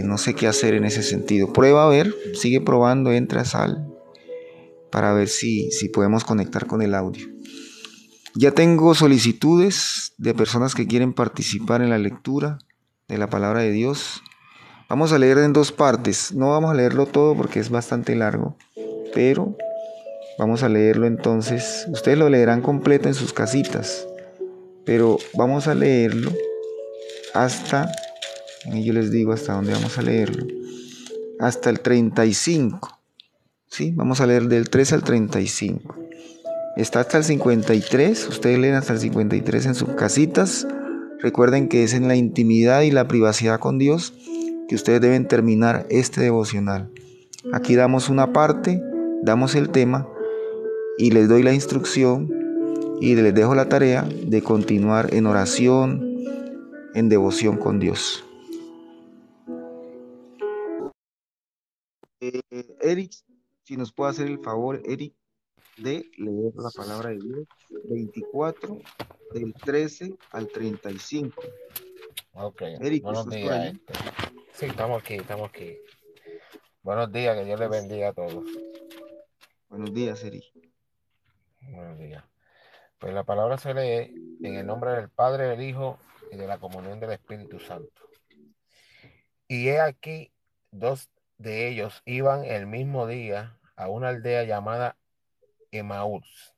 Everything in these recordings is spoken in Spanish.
No sé qué hacer en ese sentido. Prueba a ver, sigue probando, entra, sal, para ver si podemos conectar con el audio. Ya tengo solicitudes de personas que quieren participar en la lectura de la palabra de Dios. Vamos a leer en dos partes. No vamos a leerlo todo porque es bastante largo, pero vamos a leerlo entonces. Ustedes lo leerán completo en sus casitas, pero vamos a leerlo hasta, yo les digo hasta dónde vamos a leerlo, hasta el 35. ¿Sí? Vamos a leer del 3 al 35. Está hasta el 53. Ustedes leen hasta el 53 en sus casitas. Recuerden que es en la intimidad y la privacidad con Dios que ustedes deben terminar este devocional. Aquí damos una parte, damos el tema y les doy la instrucción y les dejo la tarea de continuar en oración, en devoción con Dios. Eric, si nos puede hacer el favor, Eric, de leer la palabra de Dios, 24 del 13 al 35. Ok, Eric, buenos ¿estás por días. allí? Sí, estamos aquí, estamos aquí. Buenos días, que Dios les Pues, bendiga a todos. buenos días, Eric. Buenos días. Pues la palabra se lee en el nombre del Padre, del Hijo y de la comunión del Espíritu Santo. Y he aquí, dos de ellos iban el mismo día a una aldea llamada Emaús,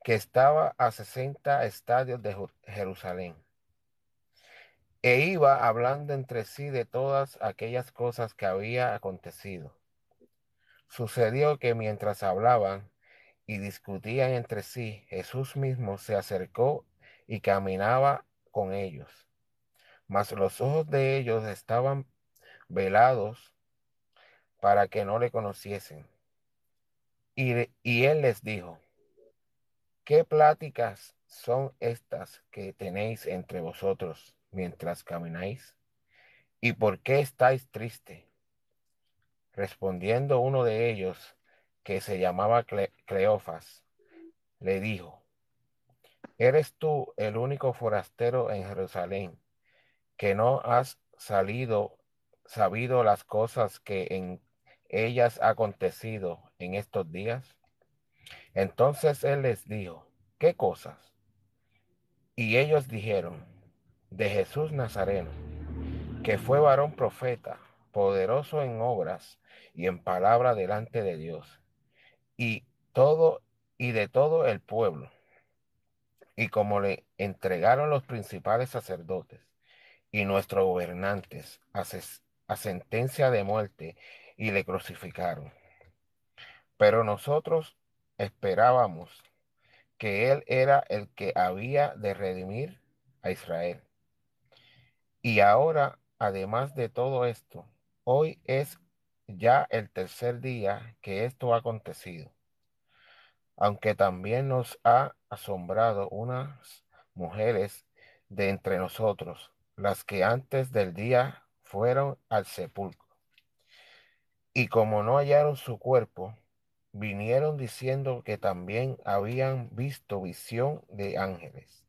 que estaba a 60 estadios de Jerusalén. E iba hablando entre sí de todas aquellas cosas que había acontecido. Sucedió que mientras hablaban y discutían entre sí, Jesús mismo se acercó y caminaba con ellos. Mas los ojos de ellos estaban velados para que no le conociesen. Y él les dijo: ¿qué pláticas son estas que tenéis entre vosotros mientras camináis? ¿Y por qué estáis tristes? Respondiendo uno de ellos, que se llamaba Cleofas, le dijo: ¿eres tú el único forastero en Jerusalén que no has sabido las cosas que en ellas ha acontecido en estos días? Entonces él les dijo: ¿qué cosas? Y ellos dijeron: de Jesús Nazareno, que fue varón profeta, poderoso en obras y en palabra delante de Dios y todo y de todo el pueblo. Y como le entregaron los principales sacerdotes y nuestros gobernantes a sentencia de muerte, y le crucificaron. Pero nosotros esperábamos que él era el que había de redimir a Israel. Y ahora, además de todo esto, hoy es ya el tercer día que esto ha acontecido. Aunque también nos ha asombrado unas mujeres de entre nosotros, las que antes del día fueron al sepulcro. Y como no hallaron su cuerpo, vinieron diciendo que también habían visto visión de ángeles,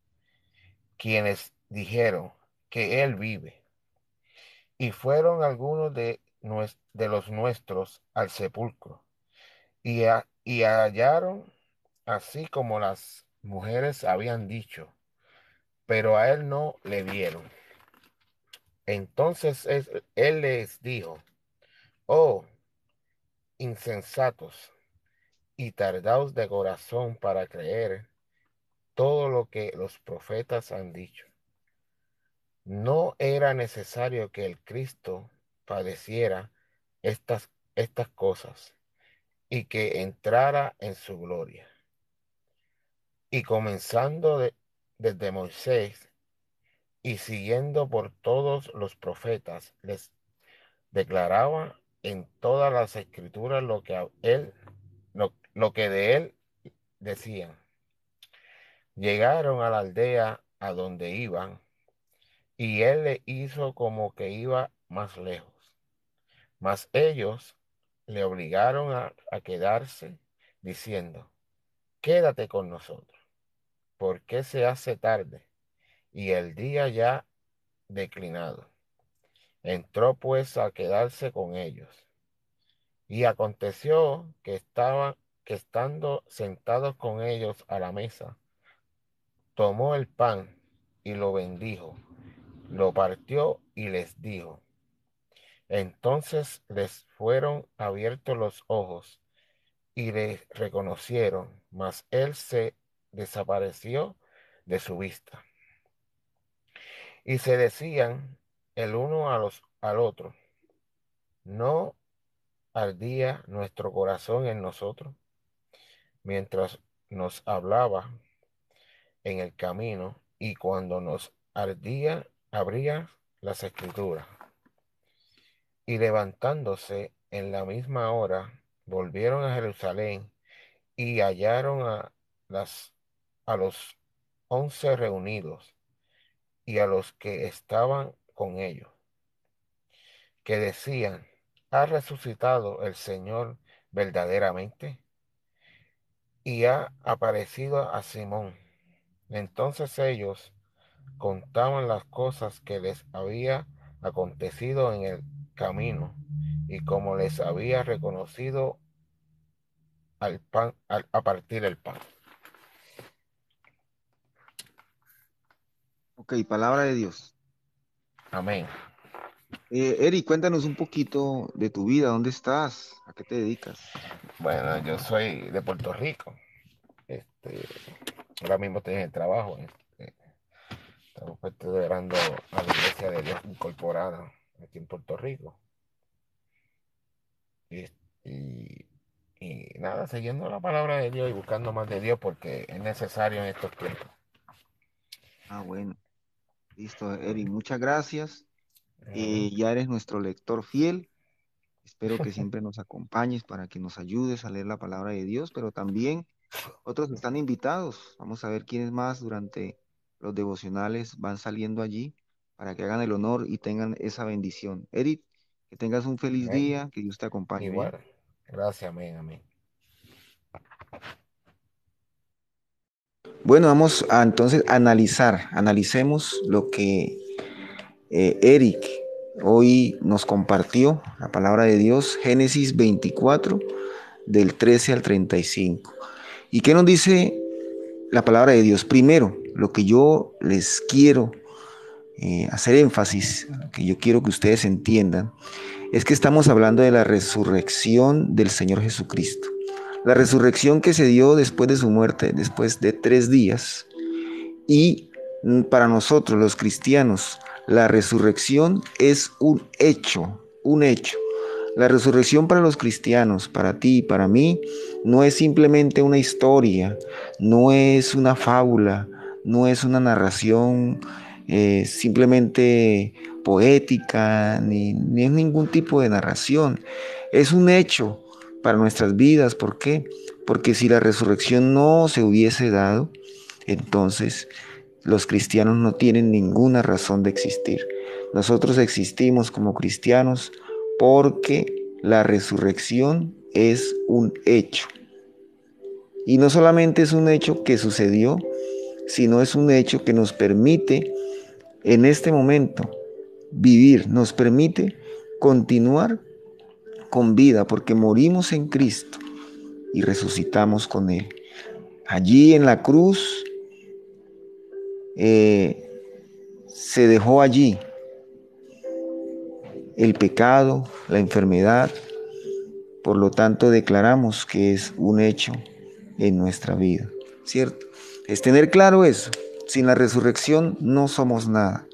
quienes dijeron que él vive. Y fueron algunos de los nuestros al sepulcro, y hallaron así como las mujeres habían dicho, pero a él no le vieron. Entonces él les dijo: oh, insensatos y tardaos de corazón para creer todo lo que los profetas han dicho. ¿No era necesario que el Cristo padeciera estas cosas y que entrara en su gloria? Y comenzando desde Moisés y siguiendo por todos los profetas, les declaraba en todas las escrituras lo que de él decían. Llegaron a la aldea a donde iban, y él le hizo como que iba más lejos. Mas ellos le obligaron a quedarse, diciendo: quédate con nosotros, porque se hace tarde y el día ya declinado. Entró pues a quedarse con ellos. Y aconteció que estando sentados con ellos a la mesa, tomó el pan y lo bendijo, lo partió y les dijo. Entonces les fueron abiertos los ojos y le reconocieron, mas él se desapareció de su vista. Y se decían el uno al otro, ¿no ardía nuestro corazón en nosotros mientras nos hablaba en el camino y cuando nos ardía, abría las escrituras? Y levantándose en la misma hora, volvieron a Jerusalén y hallaron las, a los 11 reunidos y a los que estaban con ellos, que decían, ¿ha resucitado el Señor verdaderamente? Y ha aparecido a Simón. Entonces ellos contaban las cosas que les había acontecido en el camino y cómo les había reconocido al pan, a partir el pan. Ok, palabra de Dios. Amén. Eric, cuéntanos un poquito de tu vida, ¿dónde estás? ¿A qué te dedicas? Bueno, yo soy de Puerto Rico. Este, ahora mismo estoy en el trabajo. Estamos perseverando a la Iglesia de Dios Incorporada aquí en Puerto Rico. Y, y, y nada, siguiendo la palabra de Dios y buscando más de Dios porque es necesario en estos tiempos. Ah, bueno, listo, Eric, muchas gracias. Amén. Ya eres nuestro lector fiel. Espero que siempre nos acompañes para que nos ayudes a leer la palabra de Dios, pero también otros están invitados. Vamos a ver quiénes más durante los devocionales van saliendo allí para que hagan el honor y tengan esa bendición. Eric, que tengas un feliz Amén. día, que Dios te acompañe, ¿bien? Igual. Gracias, amén, amén. Bueno, vamos a entonces analicemos lo que Eric hoy nos compartió, la palabra de Dios, Génesis 24, del 13 al 35. ¿Y qué nos dice la palabra de Dios? Primero, lo que yo les quiero hacer énfasis, lo que yo quiero que ustedes entiendan, es que estamos hablando de la resurrección del Señor Jesucristo. La resurrección que se dio después de su muerte, después de 3 días. Y para nosotros los cristianos, la resurrección es un hecho, un hecho. La resurrección para los cristianos, para ti y para mí, no es simplemente una historia, no es una fábula, no es una narración simplemente poética, ni es ningún tipo de narración. Es un hecho para nuestras vidas. ¿Por qué? Porque si la resurrección no se hubiese dado, entonces los cristianos no tienen ninguna razón de existir. Nosotros existimos como cristianos porque la resurrección es un hecho. Y no solamente es un hecho que sucedió, sino es un hecho que nos permite en este momento vivir, nos permite continuar con vida, porque morimos en Cristo y resucitamos con Él. Allí en la cruz se dejó allí el pecado, la enfermedad. Por lo tanto, declaramos que es un hecho en nuestra vida, ¿cierto? Es tener claro eso. Sin la resurrección no somos nada.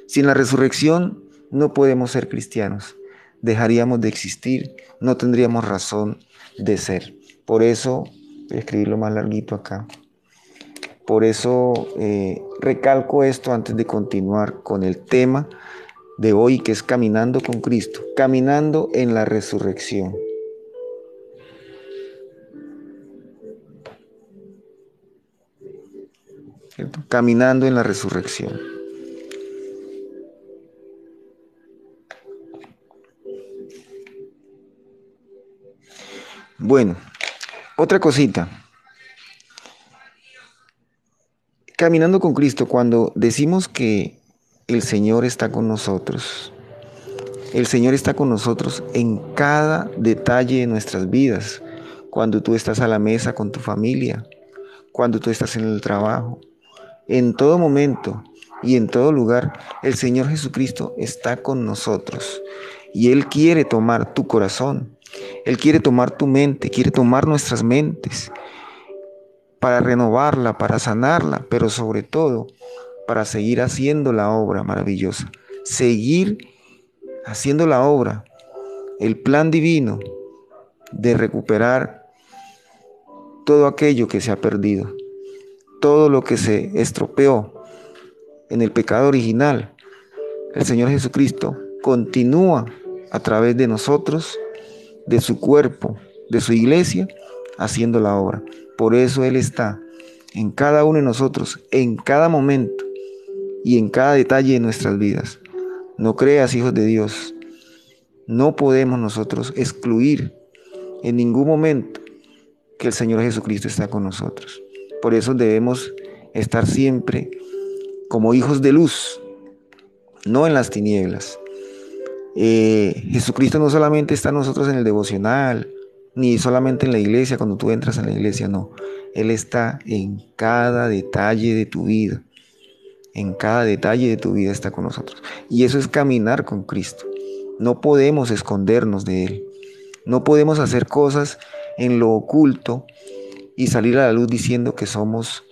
Sin la resurrección no podemos ser cristianos. Dejaríamos de existir, no tendríamos razón de ser. Por eso, voy a escribirlo más larguito acá. Por eso recalco esto antes de continuar con el tema de hoy, que es caminando con Cristo, caminando en la resurrección. ¿Cierto? Caminando en la resurrección. Bueno, otra cosita. Caminando con Cristo, cuando decimos que el Señor está con nosotros, El Señor está con nosotros en cada detalle de nuestras vidas. Cuando tú estás a la mesa con tu familia, cuando tú estás en el trabajo, en todo momento y en todo lugar, el Señor Jesucristo está con nosotros. Y Él quiere tomar tu corazón, Él quiere tomar tu mente, quiere tomar nuestras mentes para renovarla, para sanarla, pero sobre todo para seguir haciendo la obra maravillosa, seguir haciendo la obra, el plan divino de recuperar todo aquello que se ha perdido, todo lo que se estropeó en el pecado original. El Señor Jesucristo continúa a través de nosotros, de su cuerpo, de su iglesia, haciendo la obra. Por eso Él está en cada uno de nosotros, en cada momento y en cada detalle de nuestras vidas. No creas, hijos de Dios, no podemos nosotros excluir en ningún momento que el Señor Jesucristo está con nosotros. Por eso debemos estar siempre como hijos de luz, no en las tinieblas. Jesucristo no solamente está en nosotros en el devocional, ni solamente en la iglesia cuando tú entras en la iglesia, no. Él está en cada detalle de tu vida. En cada detalle de tu vida está con nosotros. Y eso es caminar con Cristo. No podemos escondernos de Él. No podemos hacer cosas en lo oculto y salir a la luz diciendo que somos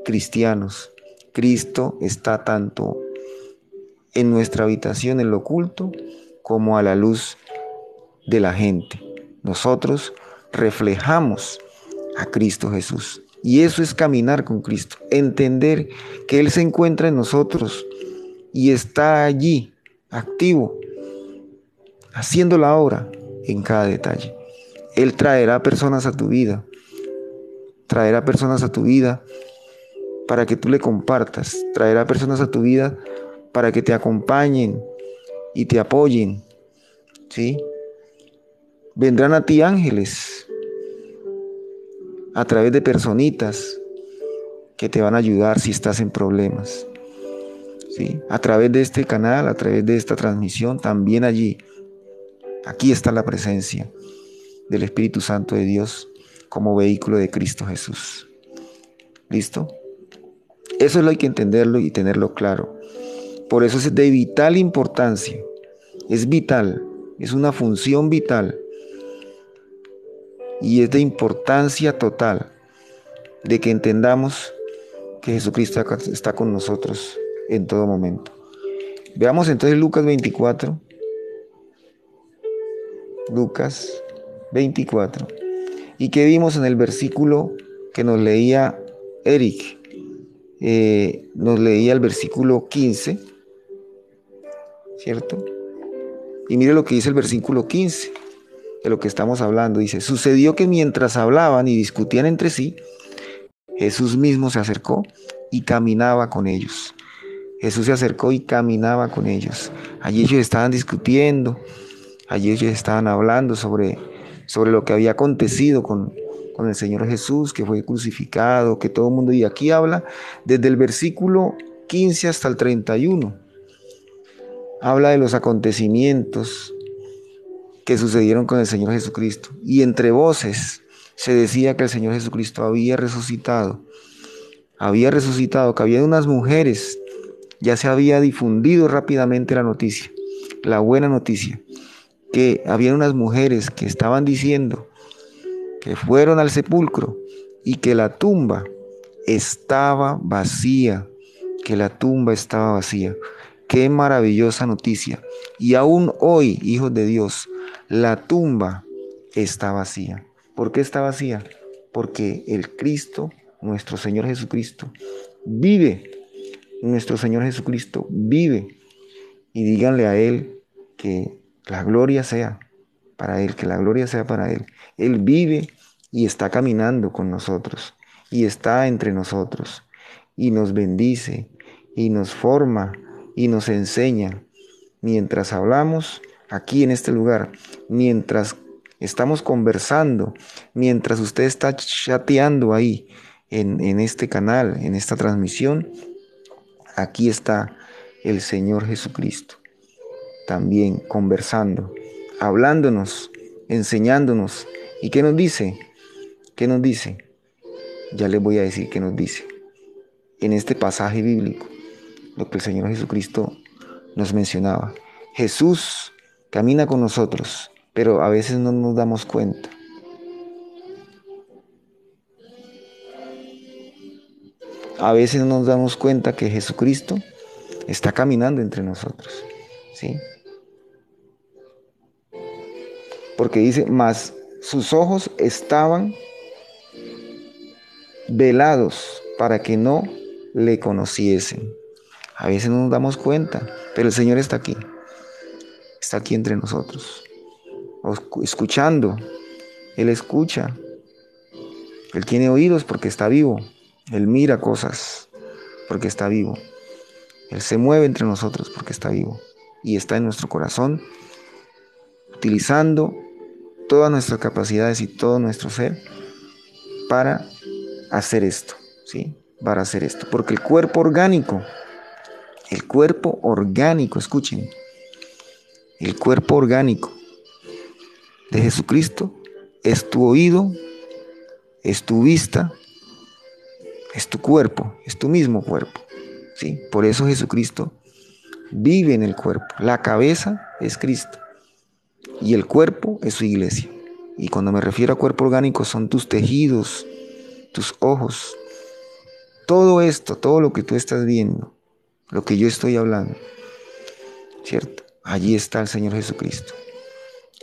cristianos. Cristo está tanto en nuestra habitación en lo oculto como a la luz de la gente. Nosotros reflejamos a Cristo Jesús. Y eso es caminar con Cristo, entender que Él se encuentra en nosotros y está allí, activo, haciendo la obra en cada detalle. Él traerá personas a tu vida, traerá personas a tu vida para que tú le compartas, traerá personas a tu vida para que te acompañen y te apoyen, ¿sí? Vendrán a ti ángeles a través de personitas que te van a ayudar si estás en problemas, ¿sí? A través de este canal, a través de esta transmisión, también allí, aquí está la presencia del Espíritu Santo de Dios como vehículo de Cristo Jesús. ¿Listo? Eso es lo que hay que entenderlo y tenerlo claro. Por eso es de vital importancia, es vital, es una función vital y es de importancia total de que entendamos que Jesucristo está con nosotros en todo momento. Veamos entonces Lucas 24. Lucas 24. ¿Y qué vimos en el versículo que nos leía Eric? Nos leía el versículo 15, ¿cierto? Y mire lo que dice el versículo 15, de lo que estamos hablando. Dice, sucedió que mientras hablaban y discutían entre sí, Jesús mismo se acercó y caminaba con ellos. Jesús se acercó y caminaba con ellos. Allí ellos estaban discutiendo, allí ellos estaban hablando sobre lo que había acontecido con el Señor Jesús, que fue crucificado, que todo el mundo, y aquí habla desde el versículo 15 hasta el 31. Habla de los acontecimientos que sucedieron con el Señor Jesucristo. Y entre voces se decía que el Señor Jesucristo había resucitado, que había unas mujeres, ya se había difundido rápidamente la noticia, la buena noticia, que había unas mujeres que estaban diciendo que fueron al sepulcro y que la tumba estaba vacía, que la tumba estaba vacía. Qué maravillosa noticia. Y aún hoy, hijos de Dios, la tumba está vacía. ¿Por qué está vacía? Porque el Cristo, nuestro Señor Jesucristo, vive. Nuestro Señor Jesucristo vive. Y díganle a Él que la gloria sea para Él, que la gloria sea para Él. Él vive y está caminando con nosotros y está entre nosotros y nos bendice y nos forma y nos enseña mientras hablamos aquí en este lugar, mientras estamos conversando, mientras usted está chateando ahí en este canal, en esta transmisión. Aquí está el Señor Jesucristo. también conversando, hablándonos, enseñándonos. ¿Y qué nos dice? ¿Qué nos dice? Ya les voy a decir qué nos dice. En este pasaje bíblico, lo que el Señor Jesucristo nos mencionaba. Jesús camina con nosotros, pero a veces no nos damos cuenta. A veces no nos damos cuenta que Jesucristo está caminando entre nosotros, ¿sí? Porque dice, mas sus ojos estaban velados para que no le conociesen. A veces no nos damos cuenta, pero el Señor está aquí entre nosotros, escuchando. Él escucha, Él tiene oídos porque está vivo, Él mira cosas porque está vivo, Él se mueve entre nosotros porque está vivo y está en nuestro corazón, utilizando todas nuestras capacidades y todo nuestro ser para hacer esto, ¿sí? Para hacer esto, porque el cuerpo orgánico, escuchen, el cuerpo orgánico de Jesucristo es tu oído, es tu vista, es tu cuerpo, es tu mismo cuerpo, ¿sí? Por eso Jesucristo vive en el cuerpo. La cabeza es Cristo y el cuerpo es su iglesia. Y cuando me refiero a cuerpo orgánico son tus tejidos, tus ojos, todo esto, todo lo que tú estás viendo, lo que yo estoy hablando, ¿cierto? Allí está el Señor Jesucristo.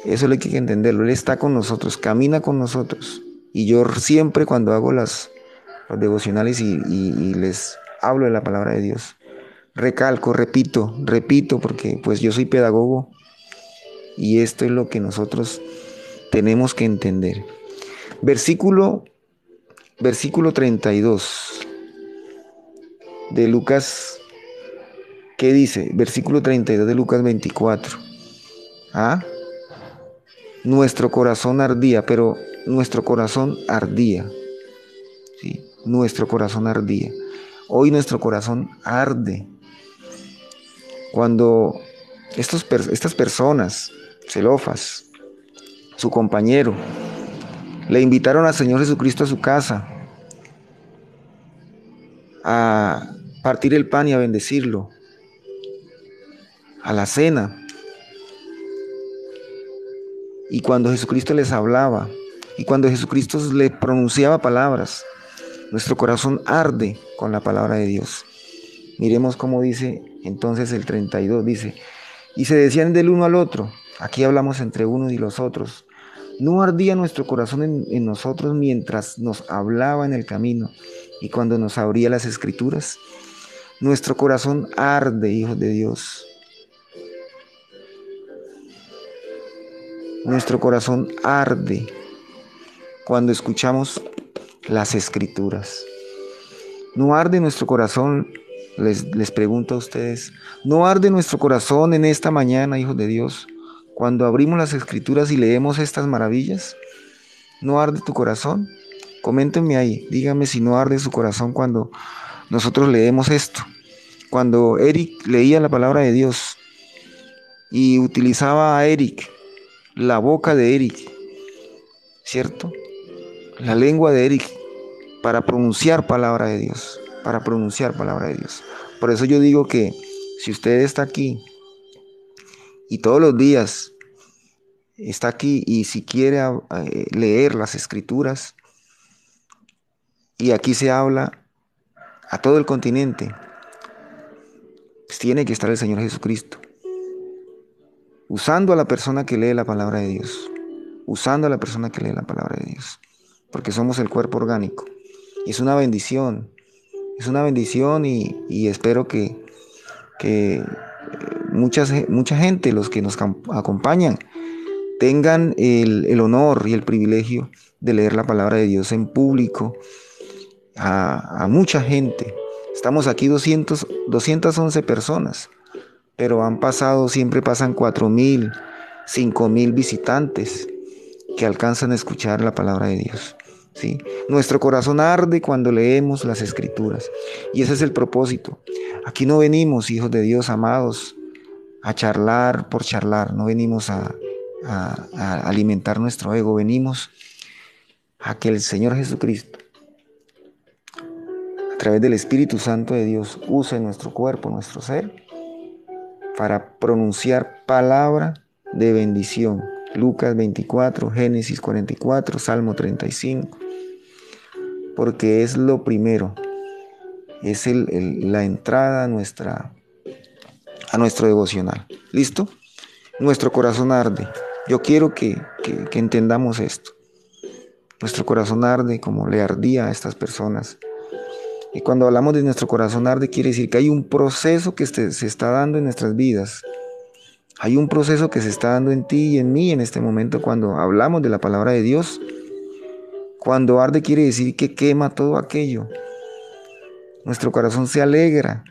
Eso hay que entenderlo. Él está con nosotros, camina con nosotros. Y yo siempre cuando hago los devocionales y les hablo de la palabra de Dios, recalco, repito, porque pues yo soy pedagogo y esto es lo que nosotros tenemos que entender. Versículo 32 de Lucas, ¿qué dice? Versículo 32 de Lucas 24. Nuestro corazón ardía, pero nuestro corazón ardía, ¿sí? Nuestro corazón ardía. Hoy nuestro corazón arde. Cuando estas personas, Zelofas, su compañero, le invitaron al Señor Jesucristo a su casa a partir el pan y a bendecirlo, a la cena. Y cuando Jesucristo les hablaba, y cuando Jesucristo le pronunciaba palabras, nuestro corazón arde con la palabra de Dios. Miremos cómo dice entonces el 32, dice, y se decían del uno al otro, aquí hablamos entre unos y los otros, ¿no ardía nuestro corazón en nosotros mientras nos hablaba en el camino y cuando nos abría las escrituras? Nuestro corazón arde, hijos de Dios. Nuestro corazón arde cuando escuchamos las escrituras. ¿No arde nuestro corazón? Les pregunto a ustedes, ¿no arde nuestro corazón en esta mañana, hijos de Dios, cuando abrimos las escrituras y leemos estas maravillas? ¿No arde tu corazón? Coméntenme ahí, díganme si no arde su corazón cuando nosotros leemos esto. Cuando Eric leía la palabra de Dios y utilizaba a Eric, la boca de Eric, ¿cierto? La lengua de Eric para pronunciar palabra de Dios, para pronunciar palabra de Dios. Por eso yo digo que si usted está aquí y todos los días está aquí y si quiere leer las escrituras, y aquí se habla a todo el continente, pues tiene que estar el Señor Jesucristo, usando a la persona que lee la palabra de Dios, usando a la persona que lee la palabra de Dios, porque somos el cuerpo orgánico. Y es una bendición y espero que mucha gente, los que nos acompañan, tengan el honor y el privilegio de leer la palabra de Dios en público a mucha gente. Estamos aquí 211 personas, pero siempre pasan 4,000, 5,000 visitantes que alcanzan a escuchar la palabra de Dios, ¿sí? Nuestro corazón arde cuando leemos las escrituras y ese es el propósito. Aquí no venimos, hijos de Dios amados, a charlar por charlar, no venimos a alimentar nuestro ego, venimos a que el Señor Jesucristo, a través del Espíritu Santo de Dios, use nuestro cuerpo, nuestro ser, para pronunciar palabra de bendición. Lucas 24, Génesis 44, Salmo 35, porque es lo primero, es la entrada a nuestro devocional. ¿Listo? Nuestro corazón arde. Yo quiero que entendamos esto. Nuestro corazón arde como le ardía a estas personas. Y cuando hablamos de nuestro corazón arde, quiere decir que hay un proceso que se está dando en nuestras vidas. Hay un proceso que se está dando en ti y en mí en este momento cuando hablamos de la palabra de Dios. Cuando arde quiere decir que quema todo aquello. Nuestro corazón se alegra.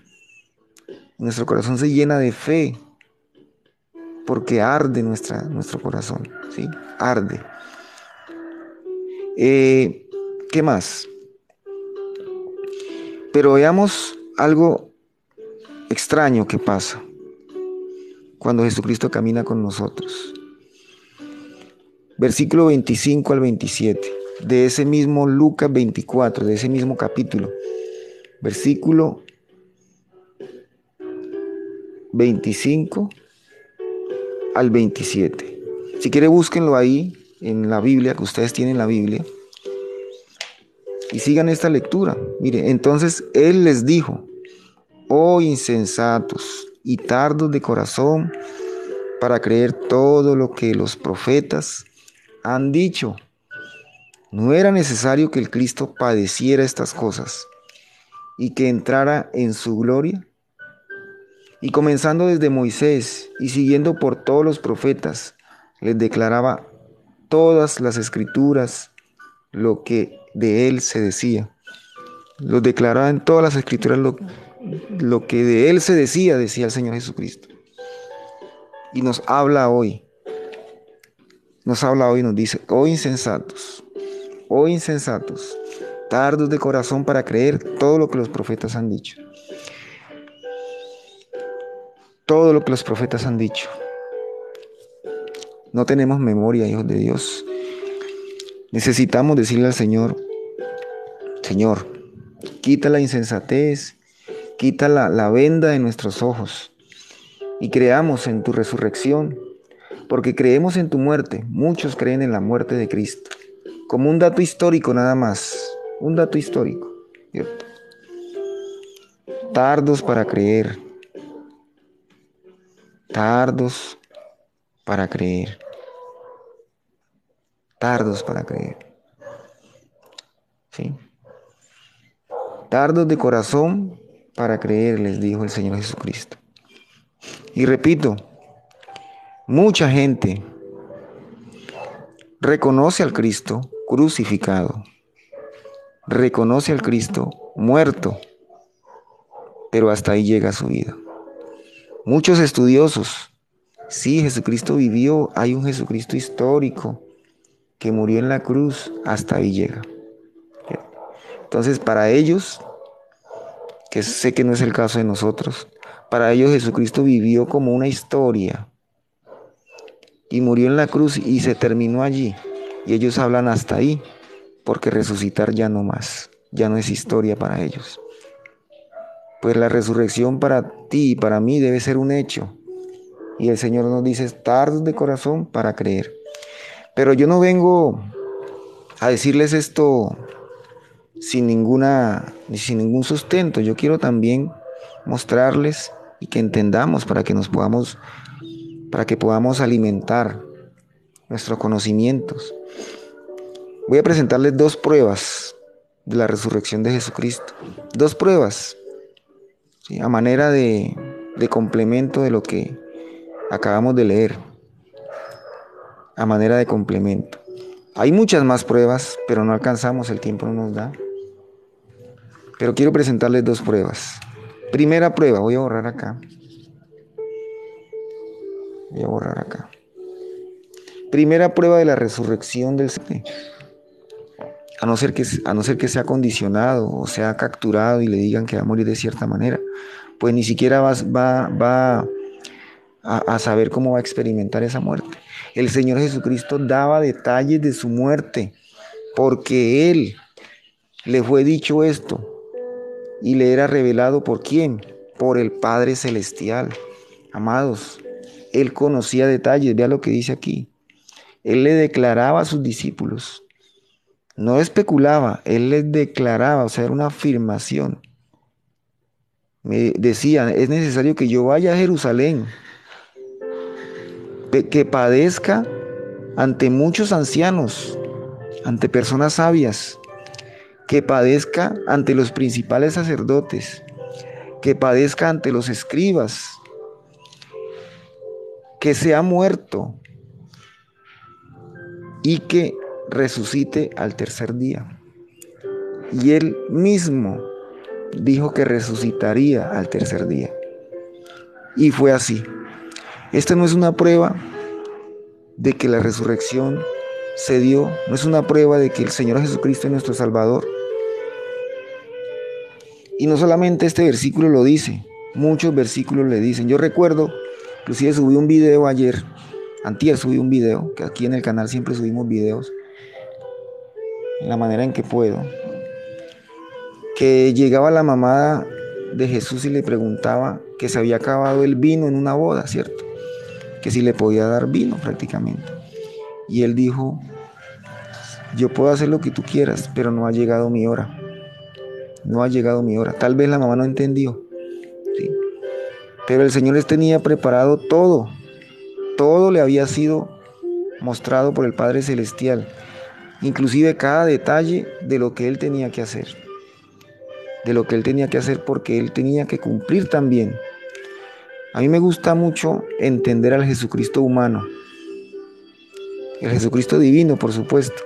Nuestro corazón se llena de fe. Porque arde nuestro corazón. ¿Sí? Arde. ¿Qué más? Pero veamos algo extraño que pasa cuando Jesucristo camina con nosotros. Versículo 25 al 27, de ese mismo Lucas 24, de ese mismo capítulo. Versículo 25 al 27. Si quiere, búsquenlo ahí en la Biblia, que ustedes tienen la Biblia, y sigan esta lectura. Mire, entonces Él les dijo: oh insensatos y tardos de corazón para creer todo lo que los profetas han dicho. ¿No era necesario que el Cristo padeciera estas cosas y que entrara en su gloria? Y comenzando desde Moisés y siguiendo por todos los profetas, les declaraba todas las escrituras lo que de él se decía. Los declaraba en todas las escrituras lo que de él se decía, decía el Señor Jesucristo. Y nos habla hoy. Nos habla hoy y nos dice: oh insensatos, tardos de corazón para creer todo lo que los profetas han dicho. Todo lo que los profetas han dicho. No tenemos memoria, hijos de Dios. Necesitamos decirle al Señor: Señor, quita la insensatez, quita la venda de nuestros ojos y creamos en tu resurrección, porque creemos en tu muerte. Muchos creen en la muerte de Cristo. Como un dato histórico nada más, un dato histórico, ¿cierto? Tardos para creer, tardos para creer, tardos para creer, ¿sí? Tardos de corazón para creer, les dijo el Señor Jesucristo. Y repito, mucha gente reconoce al Cristo crucificado, reconoce al Cristo muerto, pero hasta ahí llega su vida. Muchos estudiosos, sí, Jesucristo vivió, hay un Jesucristo histórico que murió en la cruz, hasta ahí llega. Entonces, para ellos, que sé que no es el caso de nosotros, para ellos Jesucristo vivió como una historia y murió en la cruz y se terminó allí. Y ellos hablan hasta ahí, porque resucitar ya no más, ya no es historia para ellos. Pues la resurrección para ti y para mí debe ser un hecho. Y el Señor nos dice: tardos de corazón para creer. Pero yo no vengo a decirles esto sin ningún sustento. Yo quiero también mostrarles y que entendamos para que podamos alimentar nuestros conocimientos. Voy a presentarles dos pruebas de la resurrección de Jesucristo. Dos pruebas, ¿sí? A manera de complemento de lo que acabamos de leer. A manera de complemento. Hay muchas más pruebas, pero no alcanzamos, el tiempo no nos da. Pero quiero presentarles dos pruebas. Primera prueba, voy a borrar acá. Primera prueba de la resurrección del Señor. A no ser que sea condicionado o sea capturado y le digan que va a morir de cierta manera, pues ni siquiera va a saber cómo va a experimentar esa muerte. El Señor Jesucristo daba detalles de su muerte, porque Él le fue dicho esto y le era revelado ¿por quién? Por el Padre Celestial. Amados, Él conocía detalles, vea lo que dice aquí. Él le declaraba a sus discípulos, no especulaba, Él les declaraba, o sea, era una afirmación. Me decían, es necesario que yo vaya a Jerusalén, que padezca ante muchos ancianos, ante personas sabias, que padezca ante los principales sacerdotes, que padezca ante los escribas, que sea muerto y que resucite al tercer día. Y él mismo dijo que resucitaría al tercer día. Y fue así. Esta no es una prueba de que la resurrección se dio, no es una prueba de que el Señor Jesucristo es nuestro Salvador. Y no solamente este versículo lo dice, muchos versículos le dicen. Yo recuerdo, inclusive subí un video ayer, antier subí un video, que aquí en el canal siempre subimos videos, en la manera en que puedo, que llegaba la mamá de Jesús y le preguntaba que se había acabado el vino en una boda, ¿cierto? Que si le podía dar vino prácticamente. Y él dijo, yo puedo hacer lo que tú quieras, pero no ha llegado mi hora. No ha llegado mi hora. Tal vez la mamá no entendió, ¿sí? Pero el Señor les tenía preparado todo. Todo le había sido mostrado por el Padre Celestial. Inclusive cada detalle de lo que Él tenía que hacer. De lo que Él tenía que hacer porque Él tenía que cumplir también. A mí me gusta mucho entender al Jesucristo humano. El Jesucristo divino, por supuesto.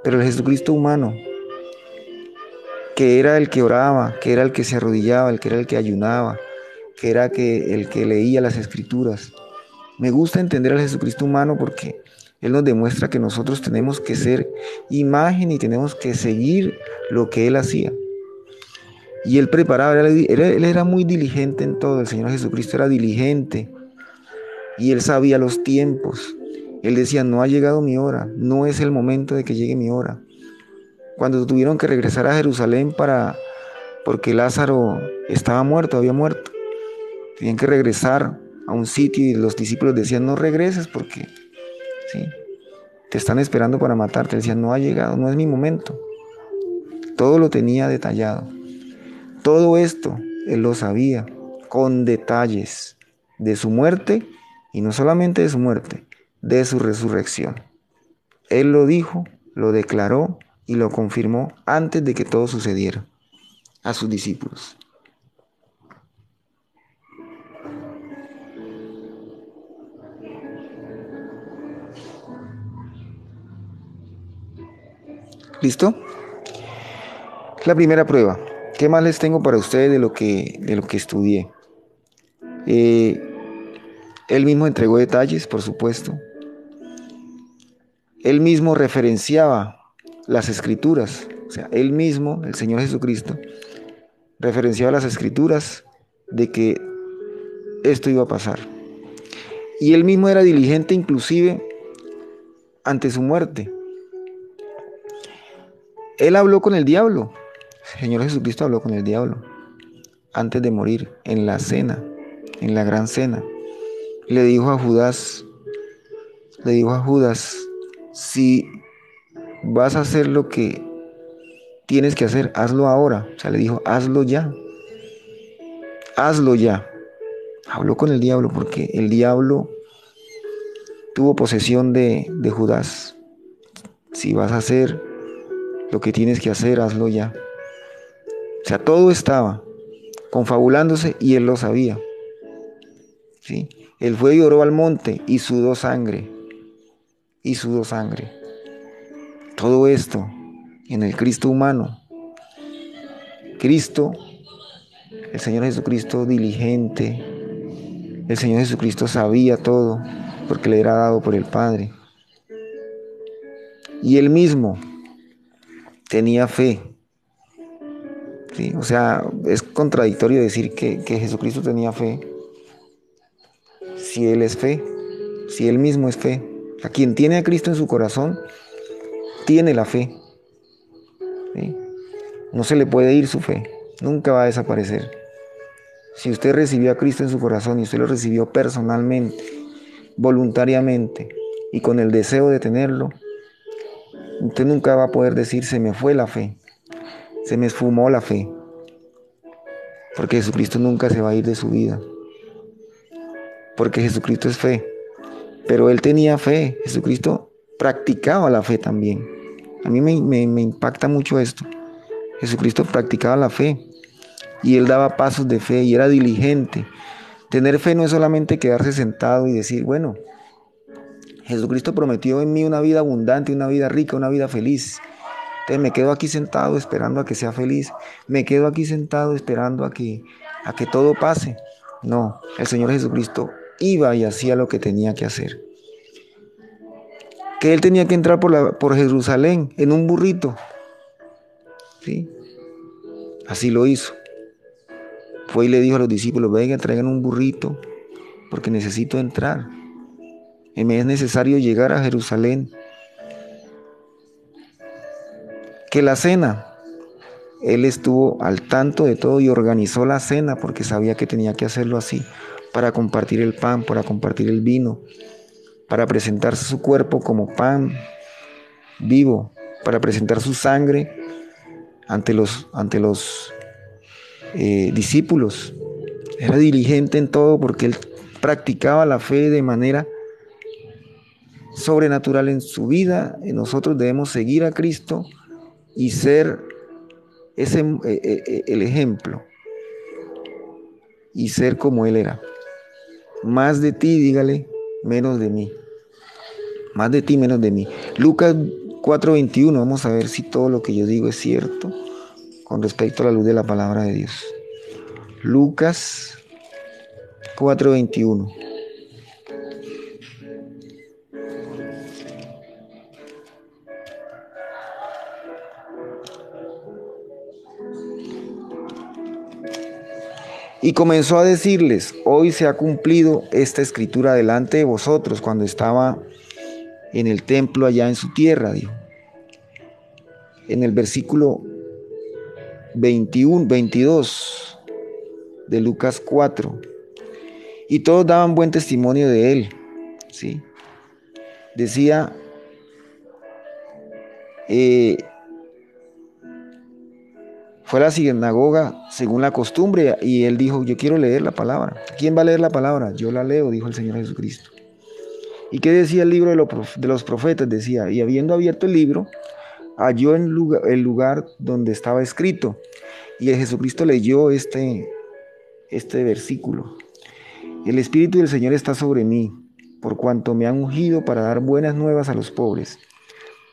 Pero el Jesucristo humano, que era el que oraba, que era el que se arrodillaba, el que era el que ayunaba, que era el que leía las escrituras. Me gusta entender al Jesucristo humano porque Él nos demuestra que nosotros tenemos que ser imagen y tenemos que seguir lo que Él hacía. Y Él preparaba, Él era muy diligente en todo, el Señor Jesucristo era diligente y Él sabía los tiempos. Él decía, no ha llegado mi hora, no es el momento de que llegue mi hora. Cuando tuvieron que regresar a Jerusalén porque Lázaro estaba muerto, había muerto, tenían que regresar a un sitio y los discípulos decían, no regreses porque ¿sí? Te están esperando para matarte. Él decía, no ha llegado, no es mi momento. Todo lo tenía detallado. Todo esto Él lo sabía con detalles de su muerte y no solamente de su muerte, de su resurrección. Él lo dijo, lo declaró y lo confirmó antes de que todo sucediera a sus discípulos. ¿Listo? La primera prueba. ¿Qué más les tengo para ustedes de lo que estudié? Él mismo entregó detalles, por supuesto. Él mismo referenciaba las escrituras. O sea, él mismo, el Señor Jesucristo, referenciaba las escrituras de que esto iba a pasar. Y él mismo era diligente inclusive ante su muerte. Él habló con el diablo. El Señor Jesucristo habló con el diablo antes de morir en la cena, en la gran cena. Le dijo a Judas, si vas a hacer lo que tienes que hacer, hazlo ahora. O sea, le dijo, hazlo ya. Hazlo ya. Habló con el diablo porque el diablo tuvo posesión de Judas. Si vas a hacer lo que tienes que hacer, hazlo ya. O sea, todo estaba confabulándose y él lo sabía. ¿Sí? Él fue y oró al monte y sudó sangre. Y sudó sangre. Todo esto en el Cristo humano. Cristo, el Señor Jesucristo diligente. El Señor Jesucristo sabía todo porque le era dado por el Padre. Y él mismo tenía fe. ¿Sí? O sea, es contradictorio decir que Jesucristo tenía fe si Él es fe, si Él mismo es fe. A quien tiene a Cristo en su corazón, tiene la fe, ¿sí? No se le puede ir su fe, nunca va a desaparecer. Si usted recibió a Cristo en su corazón y usted lo recibió personalmente, voluntariamente y con el deseo de tenerlo, usted nunca va a poder decir se me fue la fe, se me esfumó la fe, porque Jesucristo nunca se va a ir de su vida, porque Jesucristo es fe, pero Él tenía fe, Jesucristo practicaba la fe también. A mí me impacta mucho esto. Jesucristo practicaba la fe y Él daba pasos de fe y era diligente. Tener fe no es solamente quedarse sentado y decir, bueno, Jesucristo prometió en mí una vida abundante, una vida rica, una vida feliz. Entonces me quedo aquí sentado esperando a que sea feliz. Me quedo aquí sentado esperando a que todo pase. No, el Señor Jesucristo iba y hacía lo que tenía que hacer. Que Él tenía que entrar por Jerusalén en un burrito. ¿Sí? Así lo hizo. Fue y le dijo a los discípulos, vengan, traigan un burrito, porque necesito entrar. Y me es necesario llegar a Jerusalén. Que la cena, Él estuvo al tanto de todo y organizó la cena porque sabía que tenía que hacerlo así, para compartir el pan, para compartir el vino, para presentar su cuerpo como pan vivo, para presentar su sangre ante los discípulos. Era diligente en todo porque Él practicaba la fe de manera sobrenatural en su vida. Y nosotros debemos seguir a Cristo y ser el ejemplo y ser como Él era. Más de ti, dígale, menos de mí. Más de ti, menos de mí. Lucas 4:21, vamos a ver si todo lo que yo digo es cierto con respecto a la luz de la palabra de Dios. Lucas 4:21. Y comenzó a decirles, hoy se ha cumplido esta escritura delante de vosotros, cuando estaba en el templo allá en su tierra, dijo. En el versículo 22 de Lucas 4. Y todos daban buen testimonio de él, ¿sí? Decía, fue a la sinagoga según la costumbre y él dijo, yo quiero leer la palabra. ¿Quién va a leer la palabra? Yo la leo, dijo el Señor Jesucristo. ¿Y qué decía el libro de los profetas? Decía, y habiendo abierto el libro, halló el lugar donde estaba escrito. Y el Jesucristo leyó este versículo. El Espíritu del Señor está sobre mí, por cuanto me han ungido para dar buenas nuevas a los pobres.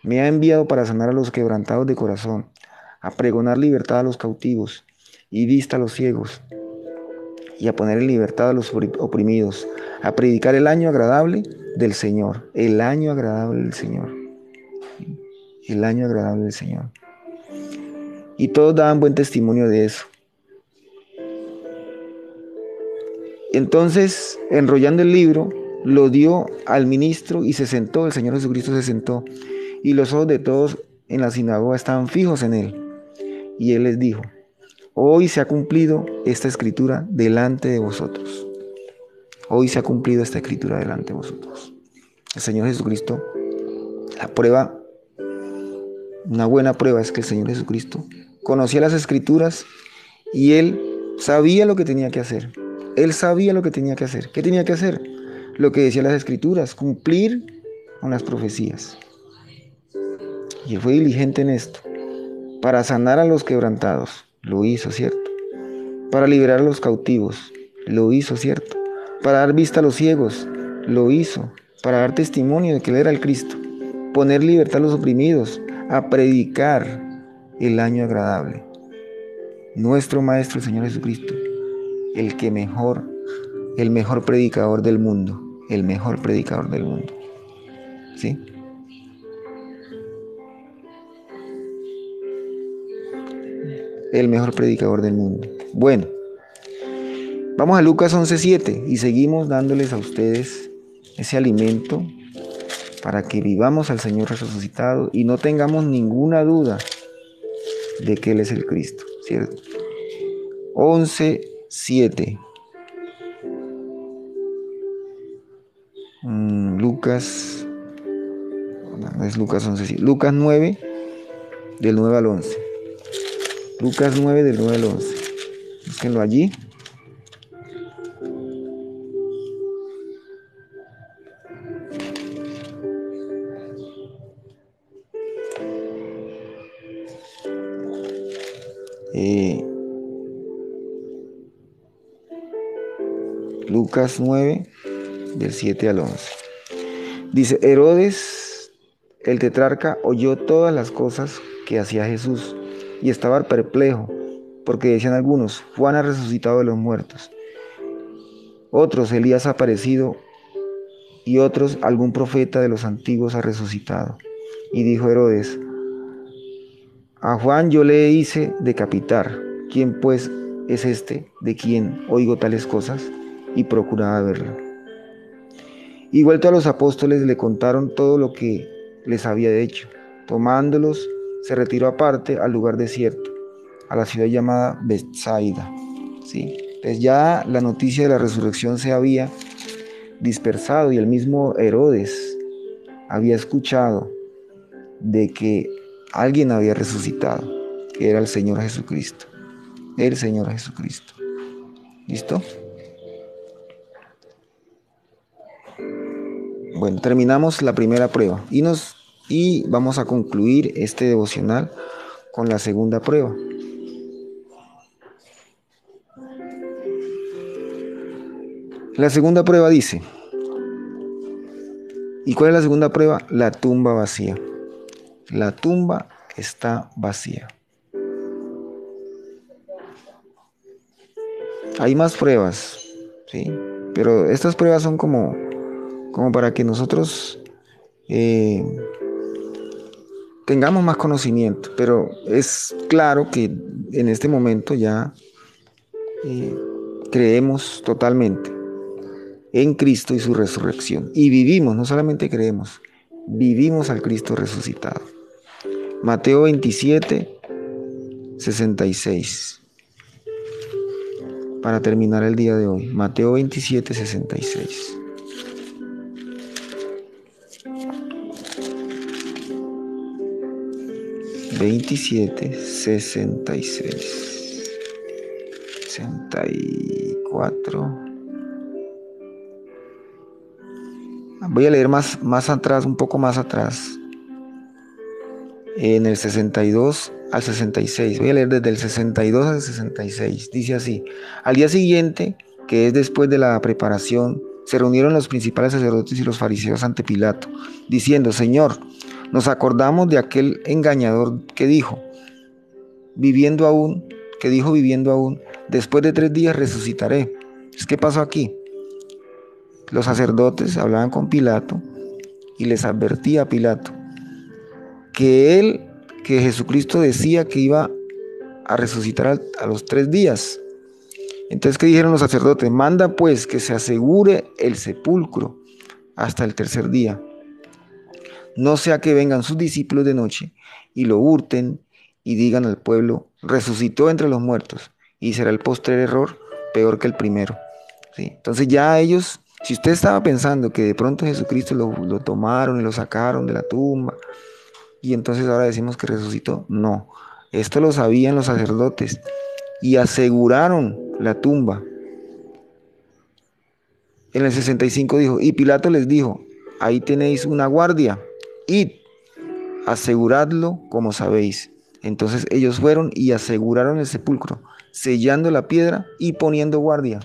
Me ha enviado para sanar a los quebrantados de corazón, a pregonar libertad a los cautivos y vista a los ciegos, y a poner en libertad a los oprimidos, a predicar el año agradable del Señor, el año agradable del Señor, el año agradable del Señor. Y todos daban buen testimonio de eso. Entonces, enrollando el libro, lo dio al ministro y se sentó, el Señor Jesucristo se sentó, y los ojos de todos en la sinagoga estaban fijos en él. Y él les dijo, hoy se ha cumplido esta escritura delante de vosotros. Hoy se ha cumplido esta escritura delante de vosotros. El Señor Jesucristo, la prueba, una buena prueba es que el Señor Jesucristo conocía las escrituras y él sabía lo que tenía que hacer. Él sabía lo que tenía que hacer. ¿Qué tenía que hacer? Lo que decían las escrituras, cumplir con las profecías. Y él fue diligente en esto. Para sanar a los quebrantados, lo hizo, ¿cierto? Para liberar a los cautivos, lo hizo, ¿cierto? Para dar vista a los ciegos, lo hizo. Para dar testimonio de que él era el Cristo. Poner libertad a los oprimidos, a predicar el año agradable. Nuestro Maestro, el Señor Jesucristo, el mejor predicador del mundo, el mejor predicador del mundo. ¿Sí? El mejor predicador del mundo. Bueno, Vamos a Lucas 11:7 y seguimos dándoles a ustedes ese alimento para que vivamos al Señor resucitado y no tengamos ninguna duda de que Él es el Cristo, ¿cierto? 11:7. Lucas, no es Lucas 11:7. Lucas 9, del 9 al 11. Lucas 9, del 9 al 11. Búsquenlo allí. Lucas 9, del 7 al 11. Dice, Herodes, el tetrarca, oyó todas las cosas que hacía Jesús y estaba perplejo, porque decían algunos, Juan ha resucitado de los muertos, otros, Elías ha aparecido, y otros, algún profeta de los antiguos ha resucitado. Y dijo Herodes, a Juan yo le hice decapitar, ¿quién pues es este de quien oigo tales cosas? Y procuraba verlo. Y vuelto a los apóstoles le contaron todo lo que les había hecho. Tomándolos, se retiró aparte al lugar desierto, a la ciudad llamada Betsaida. ¿Sí? Entonces ya la noticia de la resurrección se había dispersado y el mismo Herodes había escuchado de que alguien había resucitado, que era el Señor Jesucristo. El Señor Jesucristo. ¿Listo? Bueno, terminamos la primera prueba y vamos a concluir este devocional con la segunda prueba. La segunda prueba dice, ¿y cuál es la segunda prueba? La tumba vacía. La tumba está vacía. Hay más pruebas, ¿sí? Pero estas pruebas son como para que nosotros tengamos más conocimiento, pero es claro que en este momento ya creemos totalmente en Cristo y su resurrección. Y vivimos, no solamente creemos, vivimos al Cristo resucitado. Mateo 27, 66. Para terminar el día de hoy. Mateo 27, 66. Veintisiete, 66. 64. Voy a leer más atrás, un poco más atrás. En el 62 al 66. Voy a leer desde el 62 al 66. Dice así: al día siguiente, que es después de la preparación, se reunieron los principales sacerdotes y los fariseos ante Pilato, diciendo: Señor, nos acordamos de aquel engañador que dijo, viviendo aún, después de 3 días resucitaré. ¿Qué pasó aquí? Los sacerdotes hablaban con Pilato y les advertía a Pilato que Jesucristo decía que iba a resucitar a los 3 días. Entonces, ¿qué dijeron los sacerdotes? Manda pues que se asegure el sepulcro hasta el 3er día. No sea que vengan sus discípulos de noche y lo hurten y digan al pueblo, resucitó entre los muertos, y será el postrer error peor que el primero. ¿Sí? Entonces ya ellos, si usted estaba pensando que de pronto Jesucristo lo tomaron y lo sacaron de la tumba, y entonces ahora decimos que resucitó, no. Esto lo sabían los sacerdotes y aseguraron la tumba. En el 65 dijo, y Pilato les dijo, ahí tenéis una guardia, id, aseguradlo como sabéis. Entonces ellos fueron y aseguraron el sepulcro, sellando la piedra y poniendo guardia.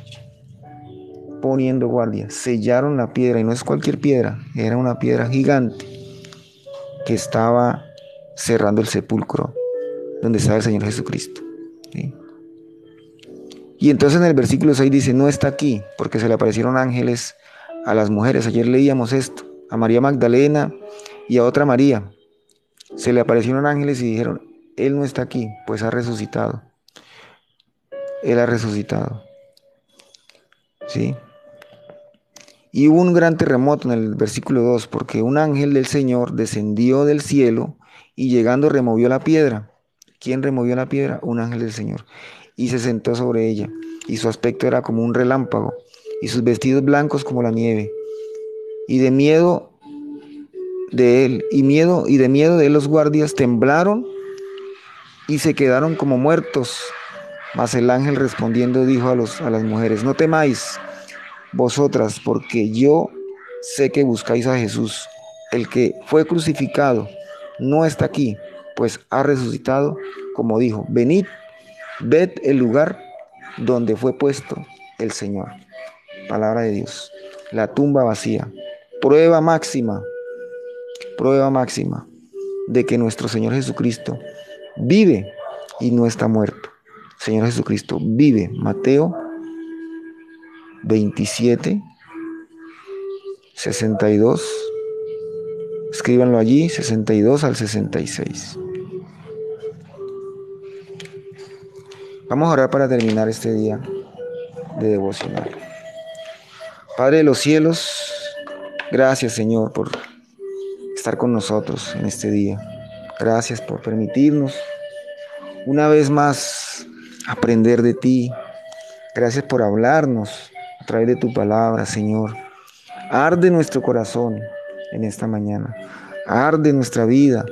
Sellaron la piedra, y no es cualquier piedra, era una piedra gigante que estaba cerrando el sepulcro donde estaba el Señor Jesucristo. ¿Sí? Y entonces en el versículo 6 dice, no está aquí, porque se le aparecieron ángeles a las mujeres. Ayer leíamos esto, a María Magdalena y a otra María. Se le aparecieron ángeles y dijeron, Él no está aquí, pues ha resucitado. Él ha resucitado. ¿sí? Y hubo un gran terremoto en el versículo 2, porque un ángel del Señor descendió del cielo y llegando removió la piedra. ¿Quién removió la piedra? Un ángel del Señor. Y se sentó sobre ella, y su aspecto era como un relámpago, y sus vestidos blancos como la nieve. Y de miedo de él, y de miedo de él los guardias temblaron y se quedaron como muertos. Mas el ángel respondiendo dijo a las mujeres, no temáis vosotras, porque yo sé que buscáis a Jesús, el que fue crucificado, no está aquí, pues ha resucitado, como dijo, venid, ved el lugar donde fue puesto el Señor. Palabra de Dios. La tumba vacía. Prueba máxima, prueba máxima de que nuestro Señor Jesucristo vive y no está muerto. Señor Jesucristo vive. Mateo 27, 62. Escríbanlo allí, 62 al 66. Vamos a orar para terminar este día de devocional. Padre de los cielos, gracias Señor por estar con nosotros en este día. Gracias por permitirnos una vez más aprender de ti. Gracias por hablarnos a través de tu palabra, Señor. Arde nuestro corazón en esta mañana. Arde nuestra vida.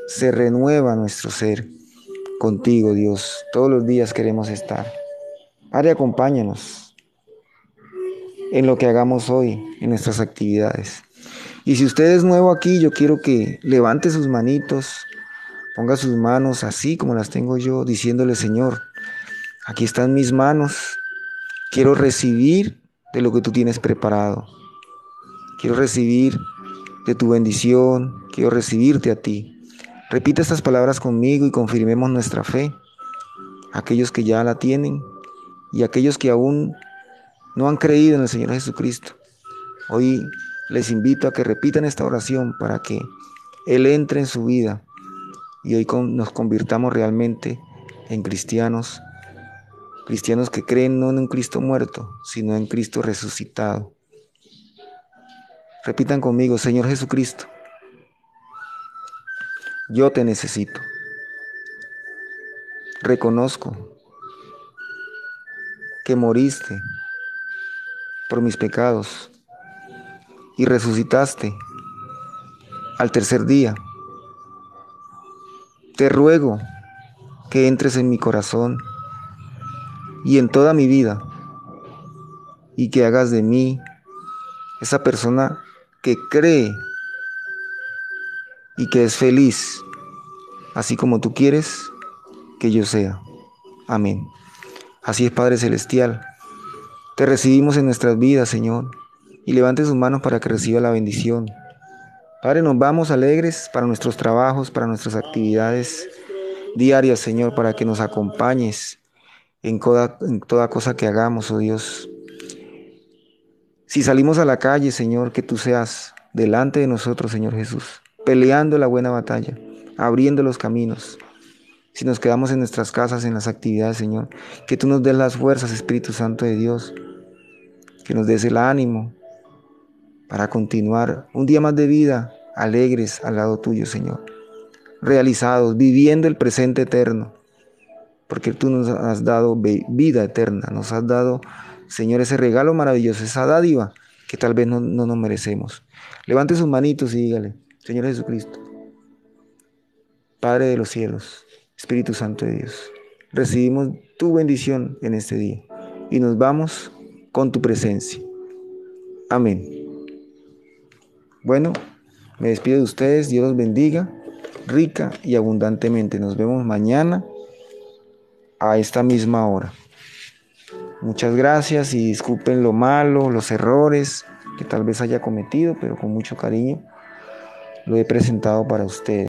Se renueva nuestro ser contigo, Dios. Todos los días queremos estar. Padre, acompáñanos en lo que hagamos hoy, en nuestras actividades. Y si usted es nuevo aquí, yo quiero que levante sus manitos, ponga sus manos así como las tengo yo, diciéndole, Señor, aquí están mis manos. Quiero recibir de lo que tú tienes preparado. Quiero recibir de tu bendición. Quiero recibirte a ti. Repite estas palabras conmigo y confirmemos nuestra fe. Aquellos que ya la tienen y aquellos que aún no han creído en el Señor Jesucristo. Hoy les invito a que repitan esta oración para que Él entre en su vida y hoy nos convirtamos realmente en cristianos. Cristianos que creen no en un Cristo muerto, sino en Cristo resucitado. Repitan conmigo, Señor Jesucristo, yo te necesito. Reconozco que moriste por mis pecados y resucitaste al tercer día. Te ruego que entres en mi corazón y en toda mi vida y que hagas de mí esa persona que cree y que es feliz, así como tú quieres que yo sea. Amén. Así es, Padre Celestial. Te recibimos en nuestras vidas, Señor, y levante sus manos para que reciba la bendición. Padre, nos vamos alegres para nuestros trabajos, para nuestras actividades diarias, Señor, para que nos acompañes en toda cosa que hagamos, oh Dios. Si salimos a la calle, Señor, que tú seas delante de nosotros, Señor Jesús, peleando la buena batalla, abriendo los caminos. Si nos quedamos en nuestras casas, en las actividades, Señor, que tú nos des las fuerzas, Espíritu Santo de Dios, que nos des el ánimo para continuar un día más de vida, alegres al lado tuyo, Señor, realizados, viviendo el presente eterno, porque tú nos has dado vida eterna, nos has dado, Señor, ese regalo maravilloso, esa dádiva que tal vez no nos merecemos. Levante sus manitos y dígale, Señor Jesucristo, Padre de los cielos, Espíritu Santo de Dios, recibimos tu bendición en este día y nos vamos con tu presencia. Amén. Bueno, me despido de ustedes, Dios los bendiga rica y abundantemente. Nos vemos mañana a esta misma hora. Muchas gracias y disculpen lo malo, los errores que tal vez haya cometido, pero con mucho cariño lo he presentado para ustedes.